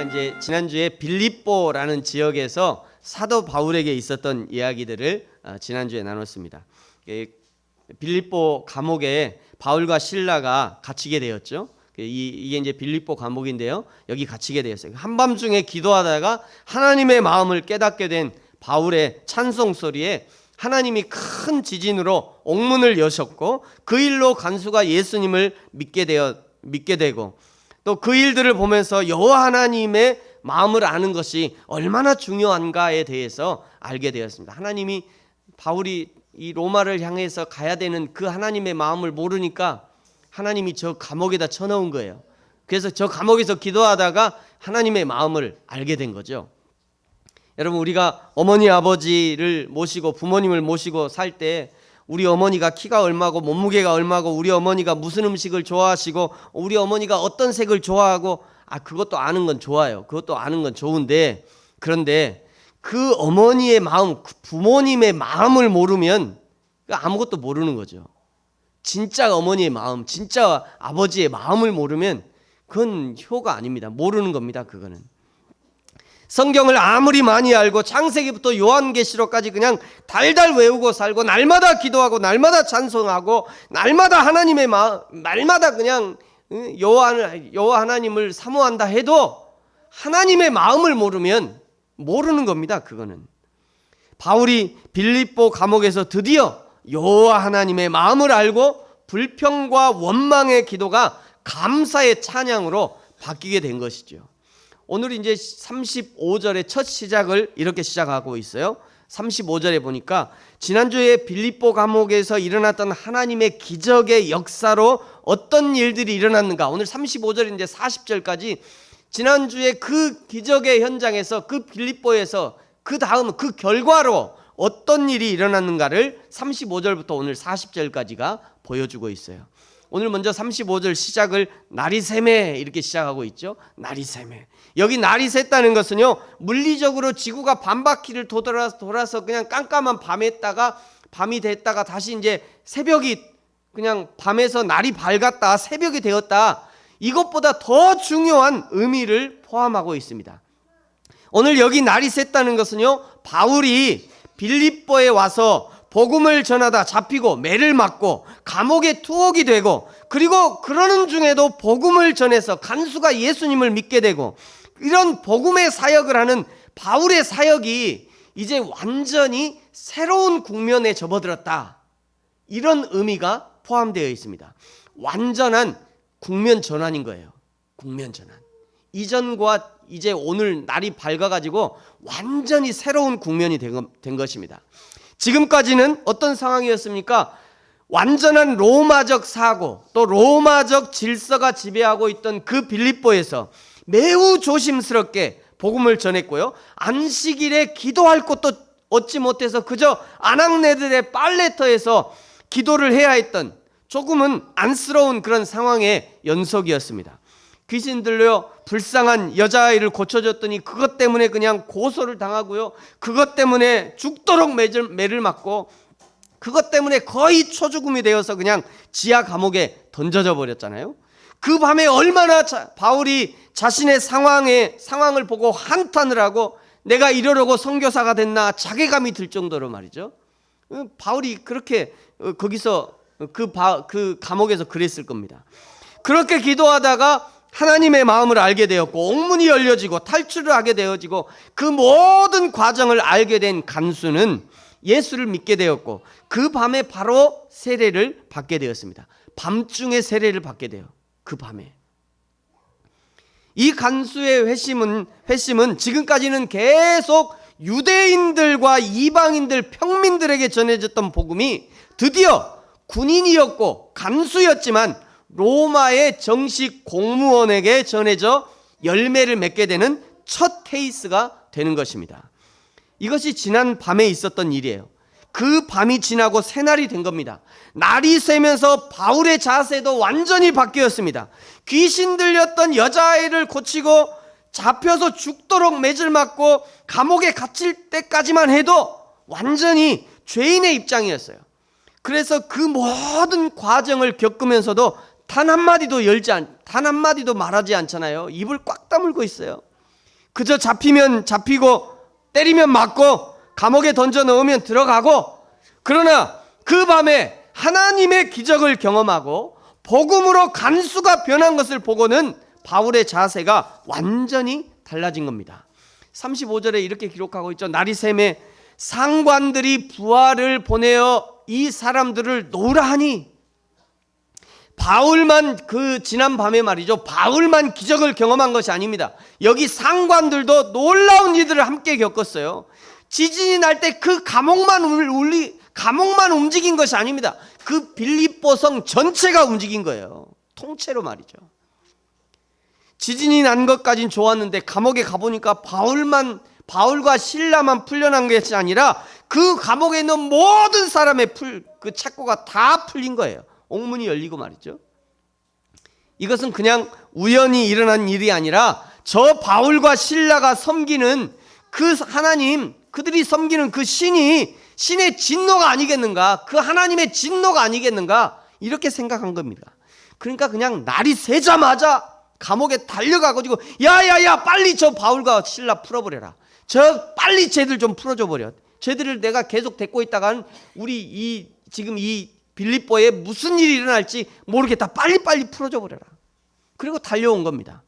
이제 지난주에 빌립보라는 지역에서 사도 바울에게 있었던 이야기들을 지난주에 나눴습니다. 빌립보 감옥에 바울과 실라가 갇히게 되었죠. 이게 이제 빌립보 감옥인데요. 여기 갇히게 되었어요. 한밤중에 기도하다가 하나님의 마음을 깨닫게 된 바울의 찬송 소리에 하나님이 큰 지진으로 옥문을 여셨고 그 일로 간수가 예수님을 믿게 되고 또 그 일들을 보면서 여호와 하나님의 마음을 아는 것이 얼마나 중요한가에 대해서 알게 되었습니다. 하나님이 바울이 이 로마를 향해서 가야 되는 그 하나님의 마음을 모르니까 하나님이 저 감옥에다 쳐넣은 거예요. 그래서 저 감옥에서 기도하다가 하나님의 마음을 알게 된 거죠. 여러분, 우리가 어머니 아버지를 모시고 부모님을 모시고 살 때 우리 어머니가 키가 얼마고 몸무게가 얼마고 우리 어머니가 무슨 음식을 좋아하시고 우리 어머니가 어떤 색을 좋아하고 그것도 아는 건 좋아요. 그것도 아는 건 좋은데, 그런데 그 어머니의 마음, 그 부모님의 마음을 모르면 아무것도 모르는 거죠. 진짜 어머니의 마음, 진짜 아버지의 마음을 모르면 그건 효가 아닙니다. 모르는 겁니다. 그거는. 성경을 아무리 많이 알고 창세기부터 요한계시록까지 그냥 달달 외우고 살고 날마다 기도하고 날마다 찬송하고 날마다 하나님의 마음, 날마다 그냥 여호와 하나님을 사모한다 해도 하나님의 마음을 모르면 모르는 겁니다. 그거는. 바울이 빌립보 감옥에서 드디어 여호와 하나님의 마음을 알고 불평과 원망의 기도가 감사의 찬양으로 바뀌게 된 것이죠. 오늘 이제 35절의 첫 시작을 이렇게 시작하고 있어요. 35절에 보니까 지난주에 빌립보 감옥에서 일어났던 하나님의 기적의 역사로 어떤 일들이 일어났는가, 오늘 35절인데 40절까지 지난주에 그 기적의 현장에서 그 빌립보에서 그 다음 그 결과로 어떤 일이 일어났는가를 35절부터 오늘 40절까지가 보여주고 있어요. 오늘 먼저 35절 시작을 날이 새매 이렇게 시작하고 있죠. 날이 새매. 여기 날이 샜다는 것은요, 물리적으로 지구가 반바퀴를 돌아서 그냥 깜깜한 밤이 됐다가 다시 이제 새벽이 그냥 밤에서 날이 밝았다, 새벽이 되었다, 이것보다 더 중요한 의미를 포함하고 있습니다. 오늘 여기 날이 샜다는 것은요, 바울이 빌립보에 와서 복음을 전하다 잡히고 매를 맞고 감옥에 투옥이 되고, 그리고 그러는 중에도 복음을 전해서 간수가 예수님을 믿게 되고, 이런 복음의 사역을 하는 바울의 사역이 이제 완전히 새로운 국면에 접어들었다, 이런 의미가 포함되어 있습니다. 완전한 국면 전환인 거예요. 국면 전환. 이전과 이제 오늘 날이 밝아가지고 완전히 새로운 국면이 된 것입니다. 지금까지는 어떤 상황이었습니까? 완전한 로마적 사고, 또 로마적 질서가 지배하고 있던 그 빌립보에서 매우 조심스럽게 복음을 전했고요, 안식일에 기도할 곳도 얻지 못해서 그저 아낙네들의 빨래터에서 기도를 해야 했던 조금은 안쓰러운 그런 상황의 연속이었습니다. 귀신들로 불쌍한 여자아이를 고쳐줬더니 그것 때문에 그냥 고소를 당하고요, 그것 때문에 죽도록 매를 맞고, 그것 때문에 거의 초죽음이 되어서 그냥 지하 감옥에 던져져 버렸잖아요. 그 밤에 얼마나 바울이 자신의 상황을 보고 한탄을 하고 내가 이러려고 선교사가 됐나 자괴감이 들 정도로 말이죠. 바울이 그렇게 거기서 그 감옥에서 그랬을 겁니다. 그렇게 기도하다가 하나님의 마음을 알게 되었고 옥문이 열려지고 탈출을 하게 되어지고 그 모든 과정을 알게 된 간수는 예수를 믿게 되었고 그 밤에 바로 세례를 받게 되었습니다. 밤중에 세례를 받게 돼요. 그 밤에. 이 간수의 회심은 지금까지는 계속 유대인들과 이방인들, 평민들에게 전해졌던 복음이 드디어 군인이었고 간수였지만 로마의 정식 공무원에게 전해져 열매를 맺게 되는 첫 케이스가 되는 것입니다. 이것이 지난 밤에 있었던 일이에요. 그 밤이 지나고 새날이 된 겁니다. 날이 새면서 바울의 자세도 완전히 바뀌었습니다. 귀신 들렸던 여자아이를 고치고 잡혀서 죽도록 매질 맞고 감옥에 갇힐 때까지만 해도 완전히 죄인의 입장이었어요. 그래서 그 모든 과정을 겪으면서도 단 한마디도 말하지 않잖아요. 입을 꽉 다물고 있어요. 그저 잡히면 잡히고 때리면 맞고 감옥에 던져 넣으면 들어가고, 그러나 그 밤에 하나님의 기적을 경험하고 복음으로 간수가 변한 것을 보고는 바울의 자세가 완전히 달라진 겁니다. 35절에 이렇게 기록하고 있죠. 날이 새매 상관들이 부하를 보내어 이 사람들을 놓으라 하니, 바울만 그 지난 밤에 말이죠, 바울만 기적을 경험한 것이 아닙니다. 여기 상관들도 놀라운 일들을 함께 겪었어요. 지진이 날 때 그 감옥만 움직인 것이 아닙니다. 그 빌립보 성 전체가 움직인 거예요. 통째로 말이죠. 지진이 난 것까진 좋았는데 감옥에 가보니까 바울과 실라만 풀려난 것이 아니라 그 감옥에 있는 모든 사람의 그 착고가 다 풀린 거예요. 옥문이 열리고 말이죠. 이것은 그냥 우연히 일어난 일이 아니라 저 바울과 실라가 섬기는 그 하나님, 그들이 섬기는 그 신의 진노가 아니겠는가, 그 하나님의 진노가 아니겠는가, 이렇게 생각한 겁니다. 그러니까 그냥 날이 새자마자 감옥에 달려가가지고 야야야 빨리 저 바울과 실라 풀어버려라, 빨리 쟤들 좀 풀어줘 버려, 쟤들을 내가 계속 데리고 있다가는 우리 지금 이 빌립보에 무슨 일이 일어날지 모르겠다, 빨리빨리 풀어줘 버려라. 그리고 달려온 겁니다.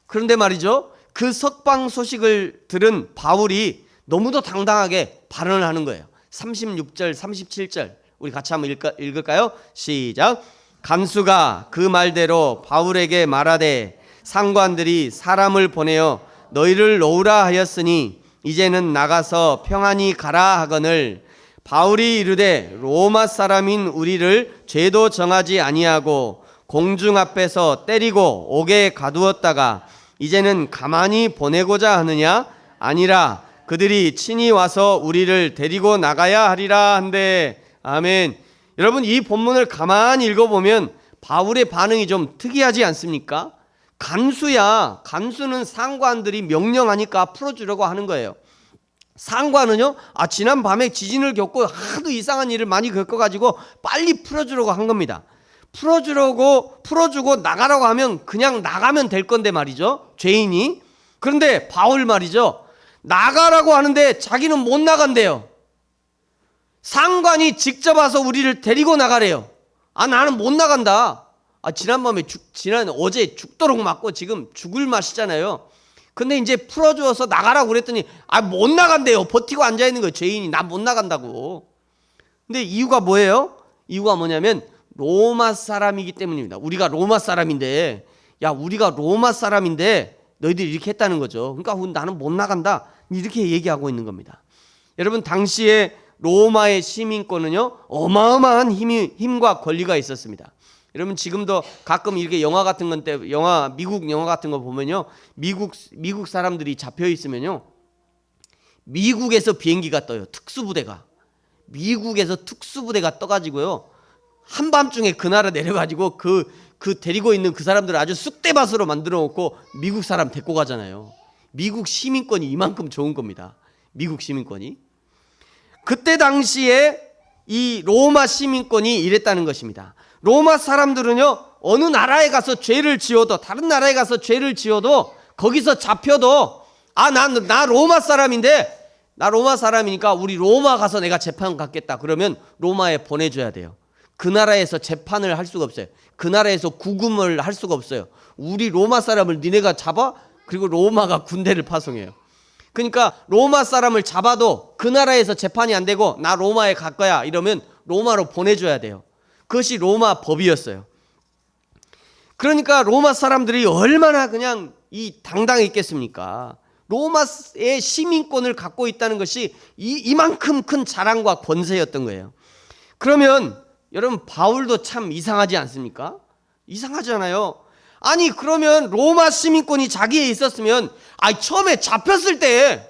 그런데 말이죠, 그 석방 소식을 들은 바울이 너무도 당당하게 발언을 하는 거예요. 36절 37절 우리 같이 한번 읽을까요? 시작. 간수가 그 말대로 바울에게 말하되 상관들이 사람을 보내어 너희를 놓으라 하였으니 이제는 나가서 평안히 가라 하거늘, 바울이 이르되 로마 사람인 우리를 죄도 정하지 아니하고 공중 앞에서 때리고 옥에 가두었다가 이제는 가만히 보내고자 하느냐? 아니라 그들이 친히 와서 우리를 데리고 나가야 하리라 한데. 아멘. 여러분, 이 본문을 가만히 읽어보면 바울의 반응이 좀 특이하지 않습니까? 간수는 상관들이 명령하니까 풀어주려고 하는 거예요. 상관은요, 지난 밤에 지진을 겪고 하도 이상한 일을 많이 겪어가지고 빨리 풀어주려고 한 겁니다. 풀어주고 나가라고 하면 그냥 나가면 될 건데 말이죠, 죄인이. 그런데 바울 말이죠, 나가라고 하는데 자기는 못 나간대요. 상관이 직접 와서 우리를 데리고 나가래요. 나는 못 나간다. 어제 죽도록 맞고 지금 죽을 맛이잖아요. 근데 이제 풀어주어서 나가라고 그랬더니 못 나간대요. 버티고 앉아있는 거예요. 죄인이 나 못 나간다고. 근데 이유가 뭐예요? 이유가 뭐냐면 로마 사람이기 때문입니다. 우리가 로마 사람인데 너희들이 이렇게 했다는 거죠. 그러니까 나는 못 나간다, 이렇게 얘기하고 있는 겁니다. 여러분, 당시에 로마의 시민권은요 어마어마한 힘과 권리가 있었습니다. 여러분, 지금도 가끔 이렇게 미국 영화 같은 거 보면요, 미국 사람들이 잡혀 있으면요, 미국에서 비행기가 떠요. 미국에서 특수부대가 떠가지고요, 한밤중에 그 나라 내려가지고 그 데리고 있는 그 사람들을 아주 쑥대밭으로 만들어 놓고 미국 사람 데리고 가잖아요. 미국 시민권이 이만큼 좋은 겁니다. 미국 시민권이. 그때 당시에 이 로마 시민권이 이랬다는 것입니다. 로마 사람들은요, 어느 나라에 가서 다른 나라에 가서 죄를 지어도 거기서 잡혀도 나 로마 사람이니까 우리 로마 가서 내가 재판 갖겠다 그러면 로마에 보내줘야 돼요. 그 나라에서 재판을 할 수가 없어요. 그 나라에서 구금을 할 수가 없어요. 우리 로마 사람을 니네가 잡아? 그리고 로마가 군대를 파송해요. 그러니까 로마 사람을 잡아도 그 나라에서 재판이 안 되고 나 로마에 갈 거야 이러면 로마로 보내줘야 돼요. 그것이 로마 법이었어요. 그러니까 로마 사람들이 얼마나 그냥 당당했겠습니까? 로마의 시민권을 갖고 있다는 것이 이만큼 큰 자랑과 권세였던 거예요. 그러면 여러분, 바울도 참 이상하지 않습니까? 이상하잖아요. 그러면 로마 시민권이 자기에 있었으면 처음에 잡혔을 때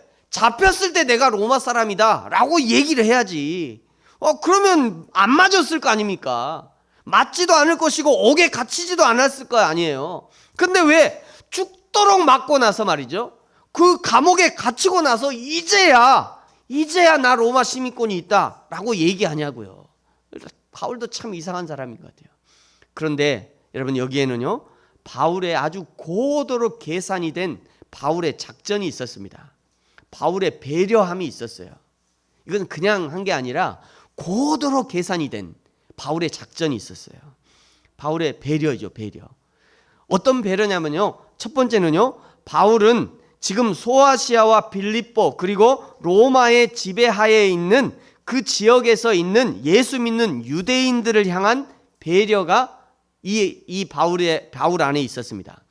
내가 로마 사람이다 라고 얘기를 해야지. 그러면 안 맞았을 거 아닙니까? 맞지도 않을 것이고 옥에 갇히지도 않았을 거 아니에요. 근데 왜 죽도록 맞고 나서 말이죠, 그 감옥에 갇히고 나서 이제야 나 로마 시민권이 있다 라고 얘기하냐고요. 바울도 참 이상한 사람인 것 같아요. 그런데 여러분, 여기에는요, 바울의 아주 고도로 계산이 된 바울의 작전이 있었습니다. 바울의 배려함이 있었어요. 이건 그냥 한 게 아니라 고도로 계산이 된 바울의 작전이 있었어요. 바울의 배려죠, 배려. 어떤 배려냐면요, 첫 번째는요, 바울은 지금 소아시아와 빌립보 그리고 로마의 지배하에 있는 그 지역에서 있는 예수 믿는 유대인들을 향한 배려가 이 바울 안에 있었습니다.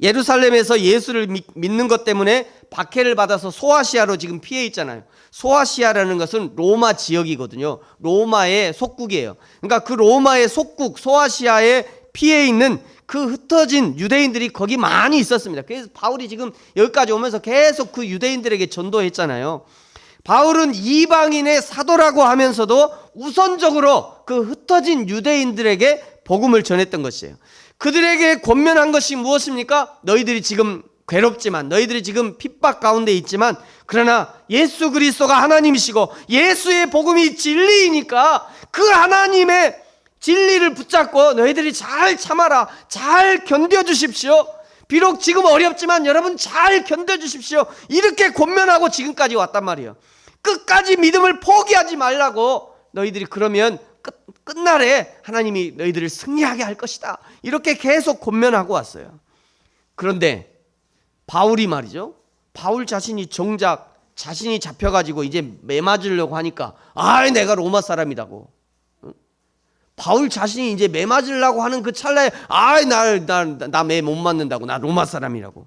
예루살렘에서 예수를 믿는 것 때문에 박해를 받아서 소아시아로 지금 피해 있잖아요. 소아시아라는 것은 로마 지역이거든요. 로마의 속국이에요. 그러니까 그 로마의 속국 소아시아에 피해 있는 그 흩어진 유대인들이 거기 많이 있었습니다. 그래서 바울이 지금 여기까지 오면서 계속 그 유대인들에게 전도했잖아요. 바울은 이방인의 사도라고 하면서도 우선적으로 그 흩어진 유대인들에게 복음을 전했던 것이에요. 그들에게 권면한 것이 무엇입니까? 너희들이 지금 괴롭지만, 너희들이 지금 핍박 가운데 있지만, 그러나 예수 그리스도가 하나님이시고 예수의 복음이 진리이니까 그 하나님의 진리를 붙잡고 너희들이 잘 참아라, 잘 견뎌주십시오. 비록 지금 어렵지만 여러분 잘 견뎌주십시오. 이렇게 권면하고 지금까지 왔단 말이에요. 끝까지 믿음을 포기하지 말라고. 너희들이 그러면 끝날에 하나님이 너희들을 승리하게 할 것이다. 이렇게 계속 권면하고 왔어요. 그런데 바울이 말이죠, 바울 자신이 정작 자신이 잡혀가지고 이제 매 맞으려고 하니까 내가 로마 사람이라고. 바울 자신이 이제 매 맞으려고 하는 그 찰나에 나 매 못 맞는다고, 나 로마 사람이라고.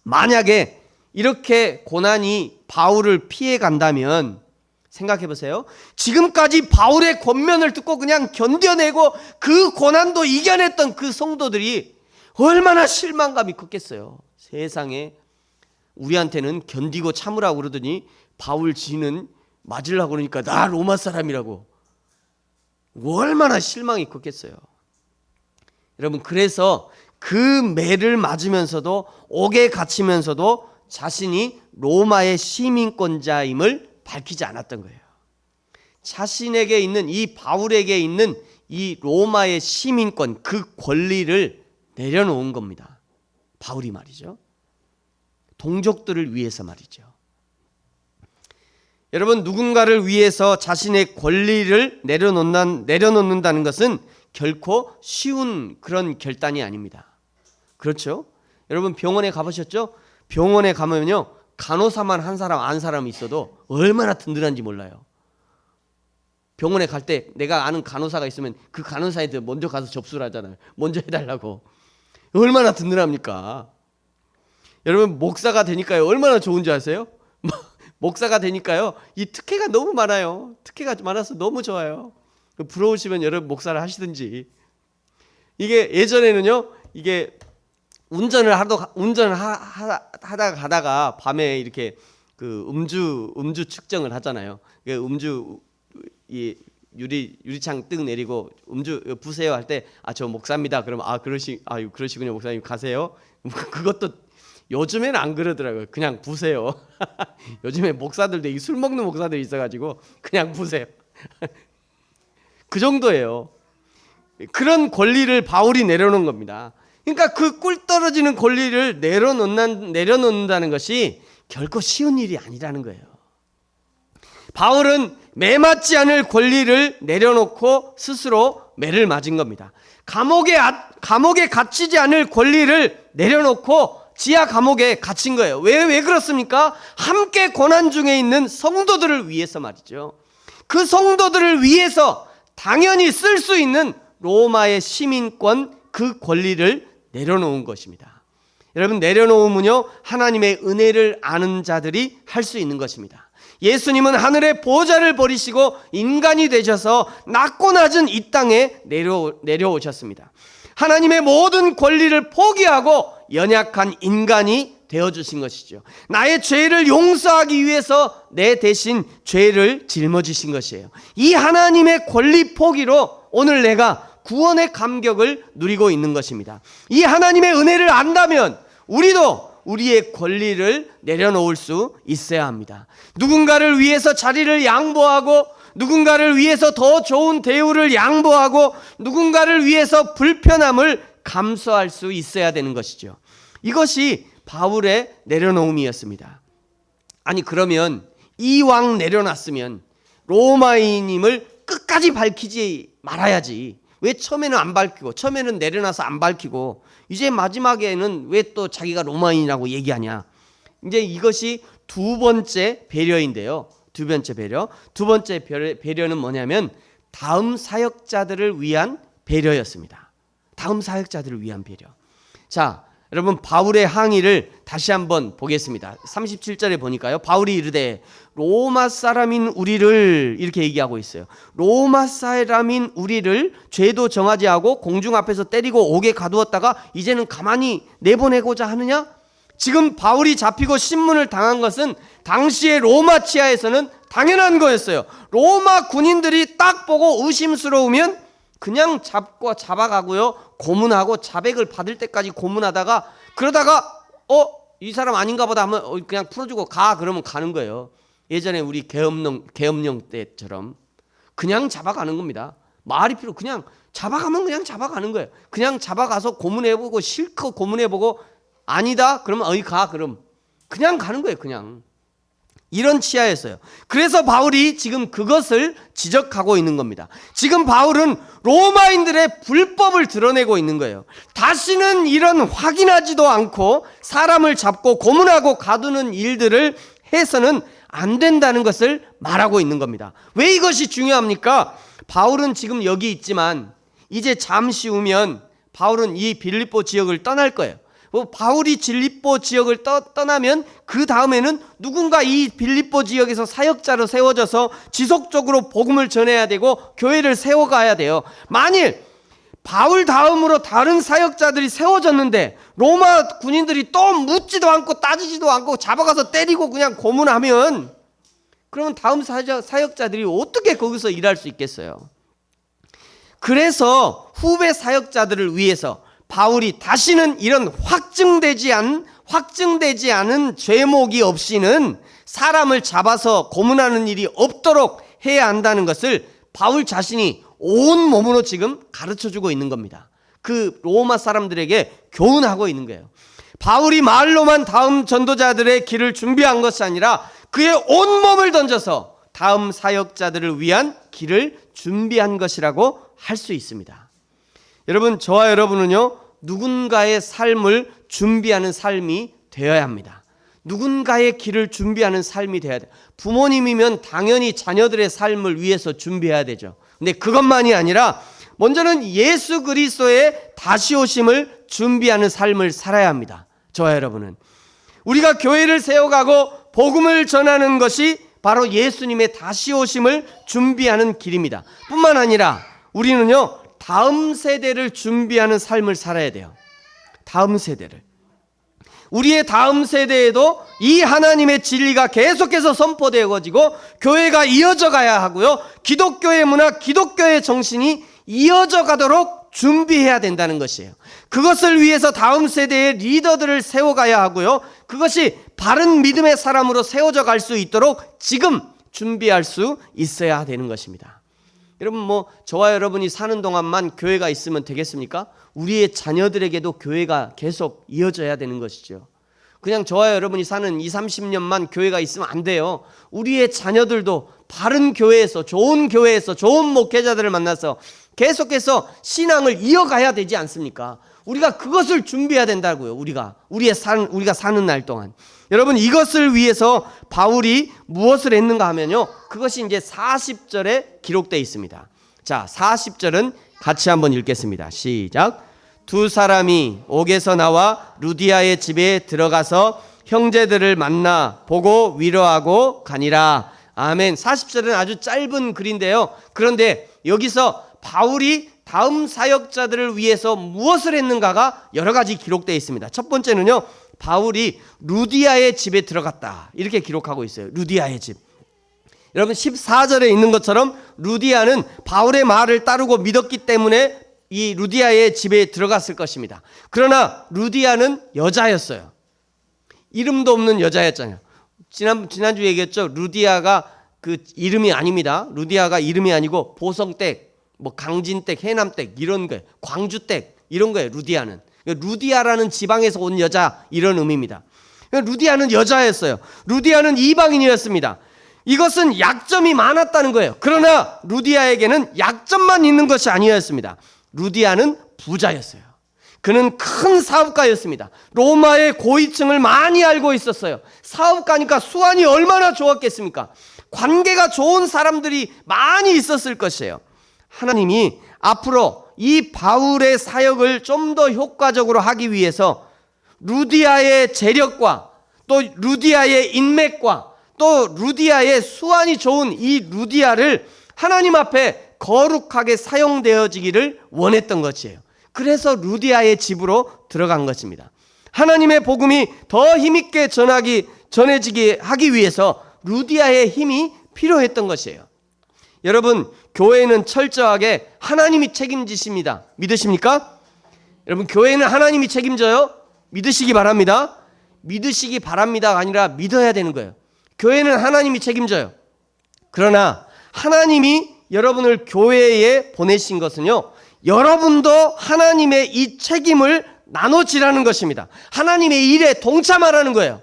만약에 이렇게 고난이 바울을 피해 간다면 생각해 보세요. 지금까지 바울의 권면을 듣고 그냥 견뎌내고 그 고난도 이겨냈던 그 성도들이 얼마나 실망감이 컸겠어요. 세상에 우리한테는 견디고 참으라고 그러더니 바울 지는 맞으려고 그러니까 나 로마 사람이라고. 얼마나 실망이 컸겠어요. 여러분, 그래서 그 매를 맞으면서도 옥에 갇히면서도 자신이 로마의 시민권자임을 밝히지 않았던 거예요. 자신에게 있는 이 바울에게 있는 이 로마의 시민권, 그 권리를 내려놓은 겁니다. 바울이 말이죠. 동족들을 위해서 말이죠. 여러분, 누군가를 위해서 자신의 권리를 내려놓는다는 것은 결코 쉬운 그런 결단이 아닙니다. 그렇죠? 여러분, 병원에 가보셨죠? 병원에 가면요, 간호사만 한 사람이 있어도 얼마나 든든한지 몰라요. 병원에 갈 때 내가 아는 간호사가 있으면 그 간호사한테 먼저 가서 접수를 하잖아요. 먼저 해달라고. 얼마나 든든합니까? 여러분, 목사가 되니까요, 얼마나 좋은지 아세요? 목사가 되니까요, 이 특혜가 너무 많아요. 특혜가 많아서 너무 좋아요. 부러우시면 여러분 목사를 하시든지. 이게 예전에는요, 이게 운전을 하다가 가다가 밤에 이렇게 그 음주 측정을 하잖아요. 음주 이 유리창 뜩 내리고 음주 부세요 할 때 저 목사입니다. 그러면 그러시군요 목사님 가세요. 그것도 요즘에는 안 그러더라고요. 그냥 부세요. 요즘에 목사들도 술 먹는 목사들이 있어가지고 그냥 부세요. 그 정도예요. 그런 권리를 바울이 내려놓은 겁니다. 그러니까 그 꿀 떨어지는 권리를 내려놓는다는 것이 결코 쉬운 일이 아니라는 거예요. 바울은 매 맞지 않을 권리를 내려놓고 스스로 매를 맞은 겁니다. 감옥에 갇히지 않을 권리를 내려놓고 지하 감옥에 갇힌 거예요. 왜 그렇습니까? 함께 고난 중에 있는 성도들을 위해서 말이죠. 그 성도들을 위해서 당연히 쓸 수 있는 로마의 시민권, 그 권리를 내려놓은 것입니다. 여러분, 내려놓으면요, 하나님의 은혜를 아는 자들이 할 수 있는 것입니다. 예수님은 하늘의 보좌를 버리시고 인간이 되셔서 낮고 낮은 이 땅에 내려오셨습니다. 하나님의 모든 권리를 포기하고 연약한 인간이 되어주신 것이죠. 나의 죄를 용서하기 위해서 내 대신 죄를 짊어지신 것이에요. 이 하나님의 권리 포기로 오늘 내가 구원의 감격을 누리고 있는 것입니다. 이 하나님의 은혜를 안다면 우리도 우리의 권리를 내려놓을 수 있어야 합니다. 누군가를 위해서 자리를 양보하고, 누군가를 위해서 더 좋은 대우를 양보하고, 누군가를 위해서 불편함을 감수할 수 있어야 되는 것이죠. 이것이 바울의 내려놓음이었습니다. 아니 그러면 이왕 내려놨으면 로마인임을 끝까지 밝히지 말아야지. 왜 처음에는 안 밝히고, 처음에는 내려놔서 안 밝히고 이제 마지막에는 왜 또 자기가 로마인이라고 얘기하냐. 이제 이것이 두 번째 배려인데요. 두 번째 배려는 뭐냐면 다음 사역자들을 위한 배려였습니다. 다음 사역자들을 위한 배려. 자, 여러분 바울의 항의를 다시 한번 보겠습니다. 37절에 보니까요. 바울이 이르되 로마 사람인 우리를, 이렇게 얘기하고 있어요. 로마 사람인 우리를 죄도 정하지 하고 공중 앞에서 때리고 옥에 가두었다가 이제는 가만히 내보내고자 하느냐? 지금 바울이 잡히고 신문을 당한 것은 당시의 로마 치하에서는 당연한 거였어요. 로마 군인들이 딱 보고 의심스러우면 그냥 잡아가고요. 고문하고 자백을 받을 때까지 고문하다가 그러다가 이 사람 아닌가 보다 하면 그냥 풀어주고 가, 그러면 가는 거예요. 예전에 우리 계엄령 때처럼 그냥 잡아가는 겁니다. 말이 필요, 그냥 잡아가면 그냥 잡아가는 거예요. 그냥 잡아가서 고문해보고 실컷 고문해보고 아니다 그러면 가, 그럼 그냥 가는 거예요. 그냥 이런 치하였어요. 그래서 바울이 지금 그것을 지적하고 있는 겁니다. 지금 바울은 로마인들의 불법을 드러내고 있는 거예요. 다시는 이런 확인하지도 않고 사람을 잡고 고문하고 가두는 일들을 해서는 안 된다는 것을 말하고 있는 겁니다. 왜 이것이 중요합니까? 바울은 지금 여기 있지만 이제 잠시 후면 바울은 이 빌립보 지역을 떠날 거예요. 바울이 빌립보 지역을 떠나면 그 다음에는 누군가 이 빌립보 지역에서 사역자로 세워져서 지속적으로 복음을 전해야 되고 교회를 세워가야 돼요. 만일 바울 다음으로 다른 사역자들이 세워졌는데 로마 군인들이 또 묻지도 않고 따지지도 않고 잡아가서 때리고 그냥 고문하면 그러면 다음 사역자들이 어떻게 거기서 일할 수 있겠어요? 그래서 후배 사역자들을 위해서 바울이 다시는 이런 확증되지 않은 죄목이 없이는 사람을 잡아서 고문하는 일이 없도록 해야 한다는 것을 바울 자신이 온 몸으로 지금 가르쳐주고 있는 겁니다. 그 로마 사람들에게 교훈하고 있는 거예요. 바울이 말로만 다음 전도자들의 길을 준비한 것이 아니라 그의 온 몸을 던져서 다음 사역자들을 위한 길을 준비한 것이라고 할 수 있습니다. 여러분, 저와 여러분은요, 누군가의 삶을 준비하는 삶이 되어야 합니다. 누군가의 길을 준비하는 삶이 되어야 돼요. 부모님이면 당연히 자녀들의 삶을 위해서 준비해야 되죠. 근데 그것만이 아니라 먼저는 예수 그리스도의 다시 오심을 준비하는 삶을 살아야 합니다. 저와 여러분은 우리가 교회를 세워가고 복음을 전하는 것이 바로 예수님의 다시 오심을 준비하는 길입니다. 뿐만 아니라 우리는요, 다음 세대를 준비하는 삶을 살아야 돼요. 다음 세대를. 우리의 다음 세대에도 이 하나님의 진리가 계속해서 선포되어지고 교회가 이어져 가야 하고요. 기독교의 문화, 기독교의 정신이 이어져 가도록 준비해야 된다는 것이에요. 그것을 위해서 다음 세대의 리더들을 세워가야 하고요. 그것이 바른 믿음의 사람으로 세워져 갈 수 있도록 지금 준비할 수 있어야 되는 것입니다. 여러분, 저와 여러분이 사는 동안만 교회가 있으면 되겠습니까? 우리의 자녀들에게도 교회가 계속 이어져야 되는 것이죠. 그냥 저와 여러분이 사는 20, 30년만 교회가 있으면 안 돼요. 우리의 자녀들도 바른 교회에서, 좋은 목회자들을 만나서 계속해서 신앙을 이어가야 되지 않습니까? 우리가 그것을 준비해야 된다고요. 우리가 사는 날 동안. 여러분, 이것을 위해서 바울이 무엇을 했는가 하면요, 그것이 이제 40절에 기록되어 있습니다. 자, 40절은 같이 한번 읽겠습니다. 시작. 두 사람이 옥에서 나와 루디아의 집에 들어가서 형제들을 만나 보고 위로하고 가니라. 아멘. 40절은 아주 짧은 글인데요. 그런데 여기서 바울이 다음 사역자들을 위해서 무엇을 했는가가 여러 가지 기록되어 있습니다. 첫 번째는요, 바울이 루디아의 집에 들어갔다, 이렇게 기록하고 있어요. 루디아의 집. 여러분, 14절에 있는 것처럼 루디아는 바울의 말을 따르고 믿었기 때문에 이 루디아의 집에 들어갔을 것입니다. 그러나 루디아는 여자였어요. 이름도 없는 여자였잖아요. 지난주 얘기했죠. 루디아가 그 이름이 아닙니다. 루디아가 이름이 아니고 보성댁, 강진댁, 해남댁 이런 거예요. 광주댁 이런 거예요. 루디아는 루디아라는 지방에서 온 여자, 이런 의미입니다. 루디아는 여자였어요. 루디아는 이방인이었습니다. 이것은 약점이 많았다는 거예요. 그러나 루디아에게는 약점만 있는 것이 아니었습니다. 루디아는 부자였어요. 그는 큰 사업가였습니다. 로마의 고위층을 많이 알고 있었어요. 사업가니까 수완이 얼마나 좋았겠습니까? 관계가 좋은 사람들이 많이 있었을 것이에요. 하나님이 앞으로 이 바울의 사역을 좀 더 효과적으로 하기 위해서 루디아의 재력과 또 루디아의 인맥과 또 루디아의 수완이 좋은 이 루디아를 하나님 앞에 거룩하게 사용되어지기를 원했던 것이에요. 그래서 루디아의 집으로 들어간 것입니다. 하나님의 복음이 더 힘있게 전해지게 하기 위해서 루디아의 힘이 필요했던 것이에요. 여러분, 교회는 철저하게 하나님이 책임지십니다. 믿으십니까? 여러분, 교회는 하나님이 책임져요? 믿으시기 바랍니다. 믿으시기 바랍니다가 아니라 믿어야 되는 거예요. 교회는 하나님이 책임져요. 그러나 하나님이 여러분을 교회에 보내신 것은요, 여러분도 하나님의 이 책임을 나눠지라는 것입니다. 하나님의 일에 동참하라는 거예요.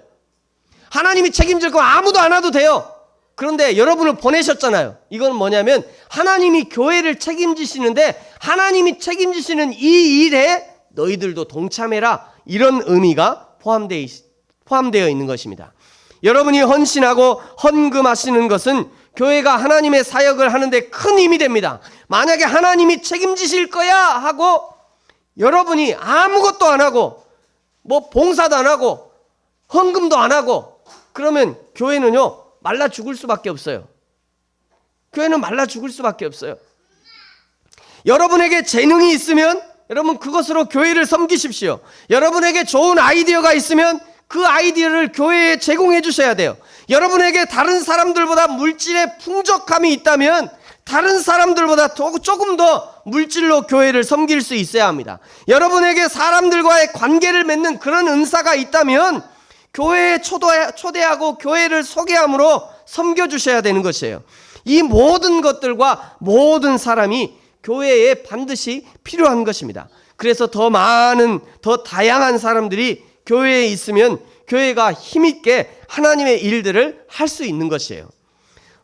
하나님이 책임질 거 아무도 안 와도 돼요. 그런데 여러분을 보내셨잖아요. 이건 뭐냐면 하나님이 교회를 책임지시는데 하나님이 책임지시는 이 일에 너희들도 동참해라, 이런 의미가 포함되어 있는 것입니다. 여러분이 헌신하고 헌금하시는 것은 교회가 하나님의 사역을 하는데 큰 힘이 됩니다. 만약에 하나님이 책임지실 거야 하고 여러분이 아무것도 안 하고 뭐 봉사도 안 하고 헌금도 안 하고 그러면 교회는요 말라 죽을 수밖에 없어요. 교회는 말라 죽을 수밖에 없어요. 여러분에게 재능이 있으면 여러분 그것으로 교회를 섬기십시오. 여러분에게 좋은 아이디어가 있으면 그 아이디어를 교회에 제공해 주셔야 돼요. 여러분에게 다른 사람들보다 물질의 풍족함이 있다면 다른 사람들보다 조금 더 물질로 교회를 섬길 수 있어야 합니다. 여러분에게 사람들과의 관계를 맺는 그런 은사가 있다면 교회에 초대하고 교회를 소개함으로 섬겨주셔야 되는 것이에요. 이 모든 것들과 모든 사람이 교회에 반드시 필요한 것입니다. 그래서 더 많은, 더 다양한 사람들이 교회에 있으면 교회가 힘있게 하나님의 일들을 할 수 있는 것이에요.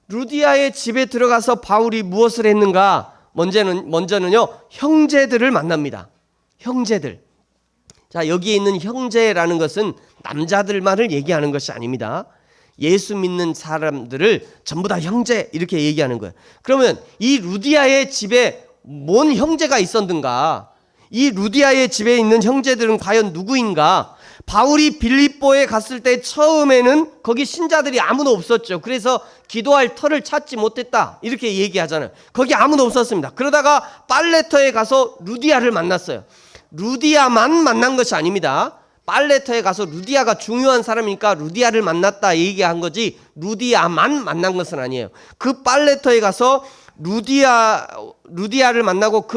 루디아의 집에 들어가서 바울이 무엇을 했는가? 먼저는요, 형제들을 만납니다. 형제들. 자, 여기에 있는 형제라는 것은 남자들만을 얘기하는 것이 아닙니다. 예수 믿는 사람들을 전부 다 형제 이렇게 얘기하는 거예요. 그러면 이 루디아의 집에 뭔 형제가 있었는가? 이 루디아의 집에 있는 형제들은 과연 누구인가? 바울이 빌립보에 갔을 때 처음에는 거기 신자들이 아무도 없었죠. 그래서 기도할 터를 찾지 못했다 이렇게 얘기하잖아요. 거기 아무도 없었습니다. 그러다가 빨레터에 가서 루디아를 만났어요. 루디아만 만난 것이 아닙니다. 빨레터에 가서 루디아가 중요한 사람이니까 루디아를 만났다 얘기한 거지 루디아만 만난 것은 아니에요. 그 빨레터에 가서 루디아를 만나고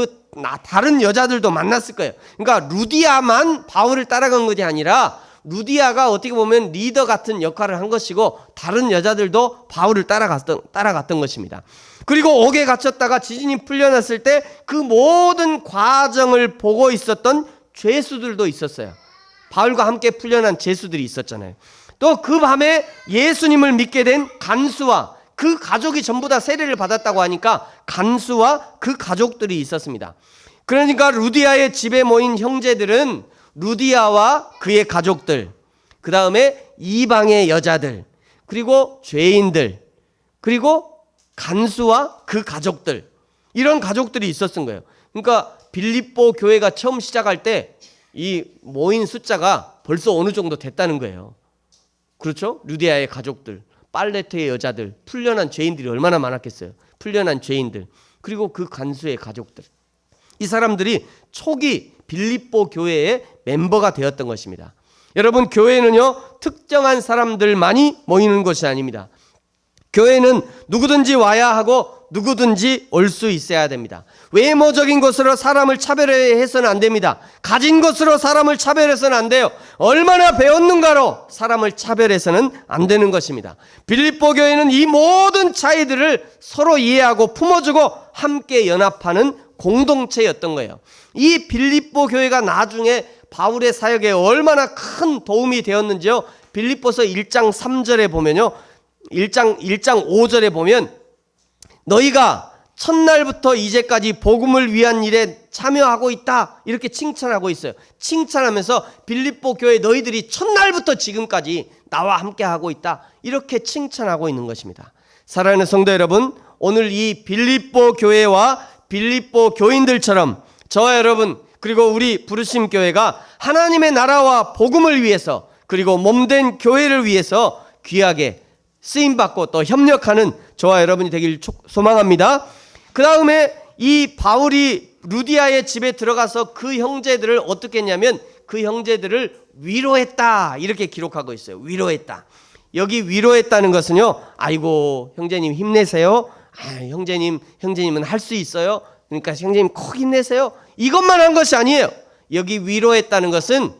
다른 여자들도 만났을 거예요. 그러니까 루디아만 바울을 따라간 것이 아니라 루디아가 어떻게 보면 리더 같은 역할을 한 것이고 다른 여자들도 바울을 따라갔던 것입니다. 그리고 옥에 갇혔다가 지진이 풀려났을 때 그 모든 과정을 보고 있었던 죄수들도 있었어요. 바울과 함께 풀려난 죄수들이 있었잖아요. 또 그 밤에 예수님을 믿게 된 간수와 그 가족이 전부 다 세례를 받았다고 하니까 간수와 그 가족들이 있었습니다. 그러니까 루디아의 집에 모인 형제들은 루디아와 그의 가족들, 그 다음에 이방의 여자들, 그리고 죄인들, 그리고 간수와 그 가족들, 이런 가족들이 있었던 거예요. 그러니까 빌립보 교회가 처음 시작할 때 이 모인 숫자가 벌써 어느 정도 됐다는 거예요. 그렇죠? 루디아의 가족들, 빨레트의 여자들, 풀려난 죄인들이 얼마나 많았겠어요. 풀려난 죄인들, 그리고 그 간수의 가족들. 이 사람들이 초기 빌립보 교회의 멤버가 되었던 것입니다. 여러분, 교회는요 특정한 사람들만이 모이는 것이 아닙니다. 교회는 누구든지 와야 하고 누구든지 올 수 있어야 됩니다. 외모적인 것으로 사람을 차별해서는 안 됩니다. 가진 것으로 사람을 차별해서는 안 돼요. 얼마나 배웠는가로 사람을 차별해서는 안 되는 것입니다. 빌립보 교회는 이 모든 차이들을 서로 이해하고 품어주고 함께 연합하는 공동체였던 거예요. 이 빌립보 교회가 나중에 바울의 사역에 얼마나 큰 도움이 되었는지요. 빌립보서 1장 3절에 보면요. 1장 5절에 보면 너희가 첫날부터 이제까지 복음을 위한 일에 참여하고 있다 이렇게 칭찬하고 있어요. 칭찬하면서 빌립보 교회 너희들이 첫날부터 지금까지 나와 함께하고 있다 이렇게 칭찬하고 있는 것입니다. 사랑하는 성도 여러분, 오늘 이 빌립보 교회와 빌립보 교인들처럼 저와 여러분 그리고 우리 부르심 교회가 하나님의 나라와 복음을 위해서 그리고 몸된 교회를 위해서 귀하게 쓰임받고 또 협력하는 저와 여러분이 되길 소망합니다. 그 다음에 이 바울이 루디아의 집에 들어가서 그 형제들을 어떻게 했냐면 그 형제들을 위로했다 이렇게 기록하고 있어요. 위로했다. 여기 위로했다는 것은요, 아이고 형제님 힘내세요. 형제님은 할 수 있어요. 그러니까 형제님 꼭 힘내세요. 이것만 한 것이 아니에요. 여기 위로했다는 것은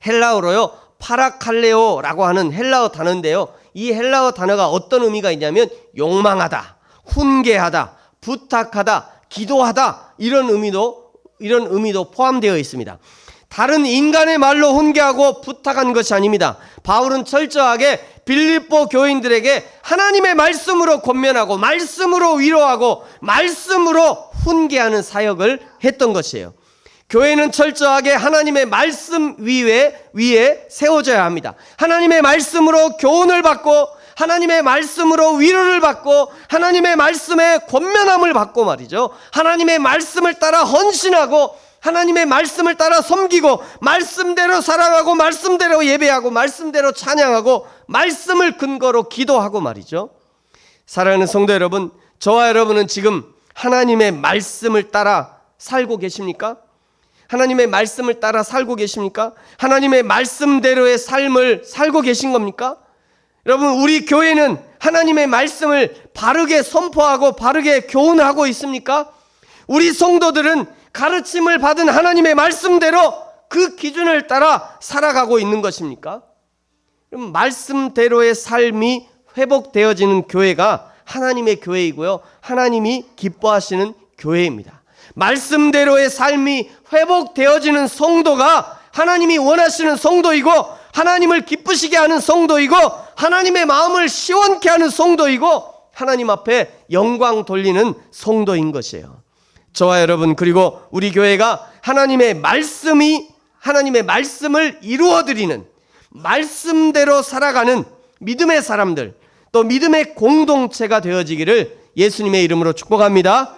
헬라어로요 파라칼레오라고 하는 헬라어 단어인데요. 이 헬라어 단어가 어떤 의미가 있냐면 욕망하다, 훈계하다, 부탁하다, 기도하다 이런 의미도 포함되어 있습니다. 다른 인간의 말로 훈계하고 부탁한 것이 아닙니다. 바울은 철저하게 빌립보 교인들에게 하나님의 말씀으로 권면하고 말씀으로 위로하고 말씀으로 훈계하는 사역을 했던 것이에요. 교회는 철저하게 하나님의 말씀 위에 세워져야 합니다. 하나님의 말씀으로 교훈을 받고 하나님의 말씀으로 위로를 받고 하나님의 말씀에 권면함을 받고 말이죠. 하나님의 말씀을 따라 헌신하고 하나님의 말씀을 따라 섬기고 말씀대로 살아가고 말씀대로 예배하고 말씀대로 찬양하고 말씀을 근거로 기도하고 말이죠. 사랑하는 성도 여러분, 저와 여러분은 지금 하나님의 말씀을 따라 살고 계십니까? 하나님의 말씀을 따라 살고 계십니까? 하나님의 말씀대로의 삶을 살고 계신 겁니까? 여러분, 우리 교회는 하나님의 말씀을 바르게 선포하고 바르게 교훈하고 있습니까? 우리 성도들은 가르침을 받은 하나님의 말씀대로 그 기준을 따라 살아가고 있는 것입니까? 그럼 말씀대로의 삶이 회복되어지는 교회가 하나님의 교회이고요, 하나님이 기뻐하시는 교회입니다. 말씀대로의 삶이 회복되어지는 성도가 하나님이 원하시는 성도이고 하나님을 기쁘시게 하는 성도이고 하나님의 마음을 시원케 하는 성도이고 하나님 앞에 영광 돌리는 성도인 것이에요. 저와 여러분 그리고 우리 교회가 하나님의 말씀을 이루어드리는 말씀대로 살아가는 믿음의 사람들 또 믿음의 공동체가 되어지기를 예수님의 이름으로 축복합니다.